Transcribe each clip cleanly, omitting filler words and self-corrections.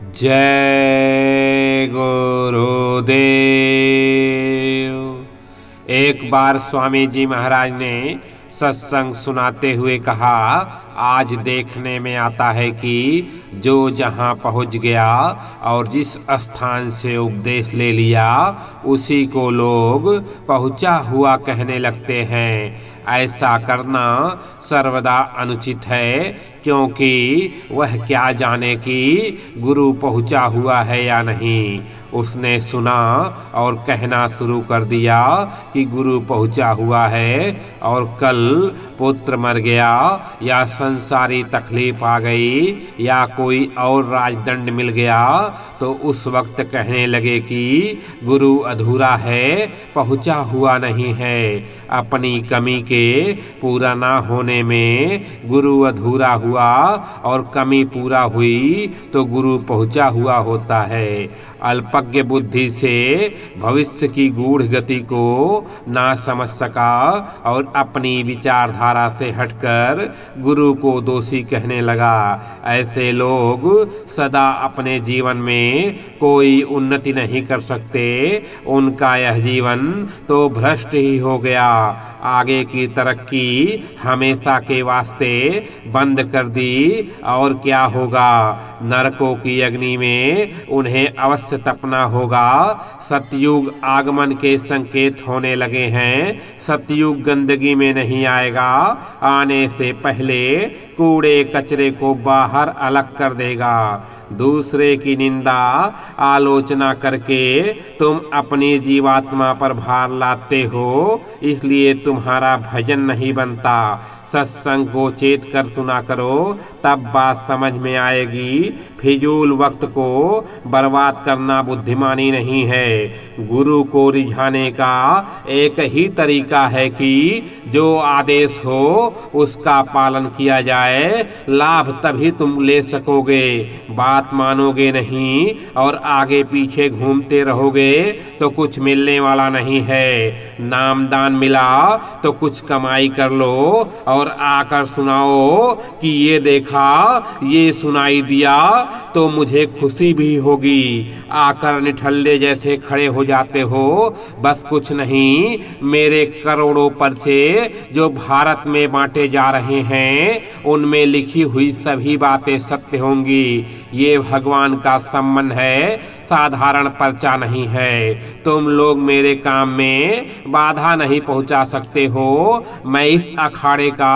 जय गुरुदेव। एक बार स्वामी जी महाराज ने सत्संग सुनाते हुए कहा, आज देखने में आता है कि जो जहाँ पहुँच गया और जिस स्थान से उपदेश ले लिया उसी को लोग पहुँचा हुआ कहने लगते हैं। ऐसा करना सर्वदा अनुचित है, क्योंकि वह क्या जाने कि गुरु पहुँचा हुआ है या नहीं। उसने सुना और कहना शुरू कर दिया कि गुरु पहुँचा हुआ है, और कल पुत्र मर गया या संसारी तकलीफ आ गई या कोई और राजदंड मिल गया तो उस वक्त कहने लगे कि गुरु अधूरा है, पहुँचा हुआ नहीं है। अपनी कमी के पूरा ना होने में गुरु अधूरा हुआ और कमी पूरा हुई तो गुरु पहुँचा हुआ होता है। अल्पज्ञ बुद्धि से भविष्य की गूढ़ गति को ना समझ सका और अपनी विचारधारा से हटकर गुरु को दोषी कहने लगा। ऐसे लोग सदा अपने जीवन में कोई उन्नति नहीं कर सकते। उनका यह जीवन तो भ्रष्ट ही हो गया। आगे की तरक्की हमेशा के वास्ते बंद कर दी और क्या होगा, नरकों की अग्नि में उन्हें अवश्य तपना होगा। सतयुग आगमन के संकेत होने लगे हैं। सतयुग गंदगी में नहीं आएगा, आने से पहले कूड़े कचरे को बाहर अलग कर देगा। दूसरे की निंदा आलोचना करके तुम अपनी जीवात्मा पर भार लाते हो, इसलिए तुम्हारा भजन नहीं बनता। सत्संग को चेत कर सुना करो, तब बात समझ में आएगी। फिजूल वक्त को बर्बाद करना बुद्धिमानी नहीं है। गुरु को रिझाने का एक ही तरीका है कि जो आदेश हो उसका पालन किया जाए। लाभ तभी तुम ले सकोगे, बात मानोगे नहीं और आगे पीछे घूमते रहोगे तो कुछ मिलने वाला नहीं है। नामदान मिला तो कुछ कमाई कर लो और आकर सुनाओ कि ये देखा, ये सुनाई दिया तो मुझे खुशी भी होगी। आकर निठल्ले जैसे खड़े हो जाते हो। बस कुछ नहीं, मेरे करोड़ों पर्चे जो भारत में बांटे जा रहे हैं उनमें लिखी हुई सभी बातें सत्य होंगी। ये भगवान का सम्मान है, साधारण पर्चा नहीं है। तुम लोग मेरे काम में बाधा नहीं पहुंचा सकते हो। मैं इस अखाड़े का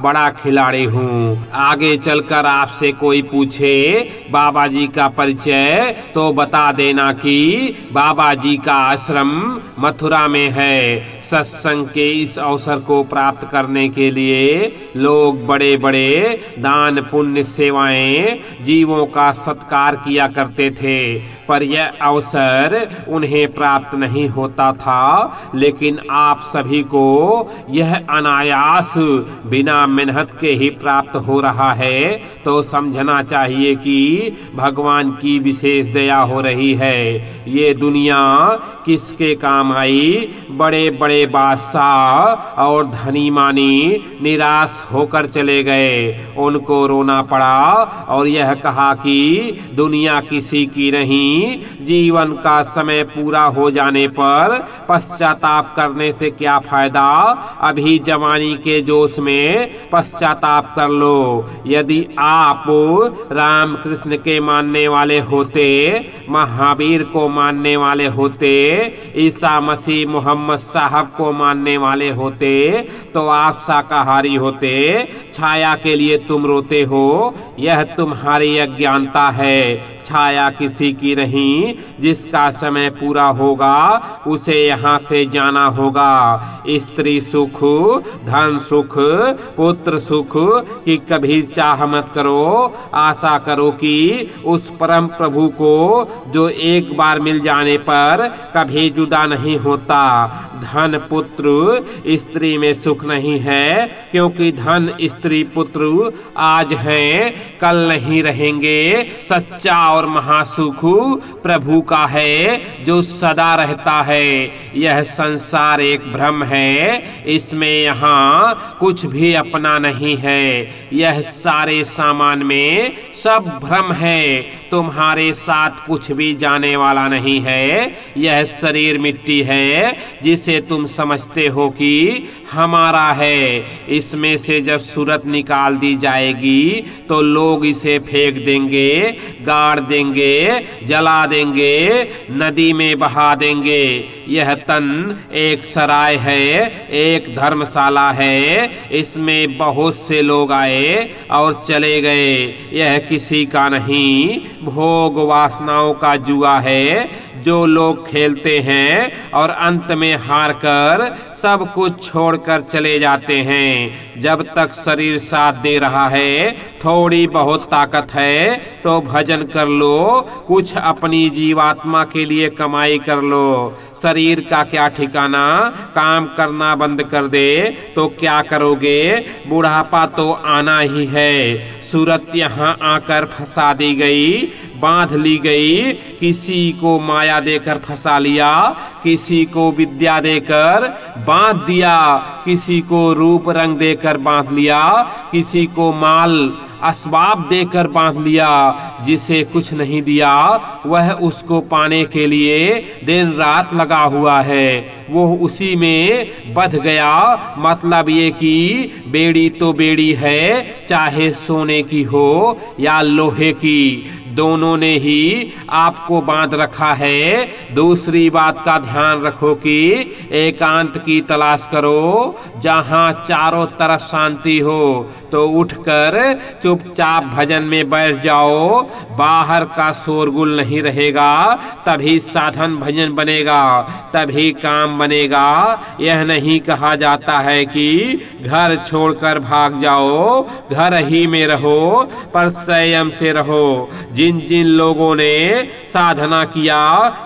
बड़ा खिलाड़ी हूँ। आगे चलकर आपसे कोई पूछे बाबा जी का परिचय तो बता देना कि बाबा जी का आश्रम मथुरा में है। सत्संग के इस अवसर को प्राप्त करने के लिए लोग बड़े बड़े दान पुण्य सेवाएं जीवों का सत्कार किया करते थे, पर यह अवसर उन्हें प्राप्त नहीं होता था। लेकिन आप सभी को यह अनायास बिना मेहनत के ही प्राप्त हो रहा है, तो समझना चाहिए कि भगवान की विशेष दया हो रही है। ये दुनिया किसके काम आई? बड़े बड़े बादशाह और धनी मानी निराश होकर चले गए। उनको रोना पड़ा और यह कहा कि दुनिया किसी की नहीं, जीवन का समय पूरा हो जाने पर पश्चाताप करने से क्या फायदा। अभी जवानी के जोश में पश्चाताप कर लो। यदि आप राम कृष्ण के मानने वाले होते, महावीर को मानने वाले होते, ईसा मसीह मोहम्मद साहब को मानने वाले होते तो आप शाकाहारी होते। छाया के लिए तुम रोते हो, यह तुम्हारी अज्ञानता है। छाया किसी की नहीं, जिसका समय पूरा होगा उसे यहाँ से जाना होगा। स्त्री सुख, धन सुख, पुत्र सुख की कभी चाह मत करो। आशा करो कि उस परम प्रभु को जो एक बार मिल जाने पर कभी जुदा नहीं होता। धन पुत्र स्त्री में सुख नहीं है, क्योंकि धन स्त्री पुत्र आज हैं कल नहीं रहेंगे। सच्चा और महासुख प्रभु का है जो सदा रहता है। यह संसार एक भ्रम है, इसमें यहाँ कुछ भी अपना नहीं है। यह सारे सामान में सब भ्रम है। तुम्हारे साथ कुछ भी जाने वाला नहीं है। यह शरीर मिट्टी है जिसे तुम समझते हो कि हमारा है। इसमें से जब सूरत निकाल दी जाएगी तो लोग इसे फेंक देंगे, गाड़ देंगे, जला देंगे, नदी में बहा देंगे। यह तन एक सराय है, एक धर्मशाला है। इसमें बहुत से लोग आए और चले गए। यह किसी का नहीं, भोग वासनाओं का जुआ है जो लोग खेलते हैं और अंत में हार कर सब कुछ छोड़कर चले जाते हैं। जब तक शरीर साथ दे रहा है, थोड़ी बहुत ताकत है तो भजन कर लो, कुछ अपनी जीवात्मा के लिए कमाई कर लो। शरीर का क्या ठिकाना, काम करना बंद कर दे तो क्या करोगे? बुढ़ापा तो आना ही है। सूरत यहाँ आकर फंसा दी गई, बांध ली गई। किसी को माया देकर फंसा लिया, किसी को विद्या देकर बांध दिया, किसी को रूप रंग देकर बांध लिया, किसी को माल असबाब देकर बांध लिया। जिसे कुछ नहीं दिया वह उसको पाने के लिए दिन रात लगा हुआ है। वो उसी में बंध गया। मतलब ये कि बेड़ी तो बेड़ी है, चाहे सोने की हो या लोहे की, दोनों ने ही आपको बांध रखा है। दूसरी बात का ध्यान रखो कि एकांत की तलाश करो, जहां चारों तरफ शांति हो। तो उठकर चुपचाप भजन में बैठ जाओ। बाहर का शोरगुल नहीं रहेगा, तभी साधन भजन बनेगा, तभी काम बनेगा। यह नहीं कहा जाता है कि घर छोड़कर भाग जाओ, घर ही में रहो, पर संयम से रहो। जिन जिन लोगों ने साधना किया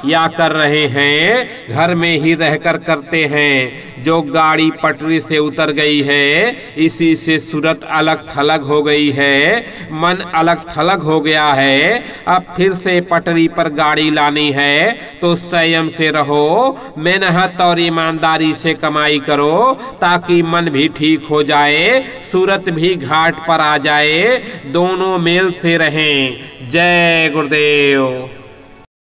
या कर रहे हैं, घर में ही रहकर करते हैं। जो गाड़ी पटरी से उतर गई है, इसी से सूरत अलग थलग हो गई है, मन अलग थलग हो गया है। अब फिर से पटरी पर गाड़ी लानी है तो संयम से रहो, मेहनत और ईमानदारी से कमाई करो, ताकि मन भी ठीक हो जाए, सूरत भी घाट पर आ जाए, दोनों मेल से रहें। जय गुरुदेव।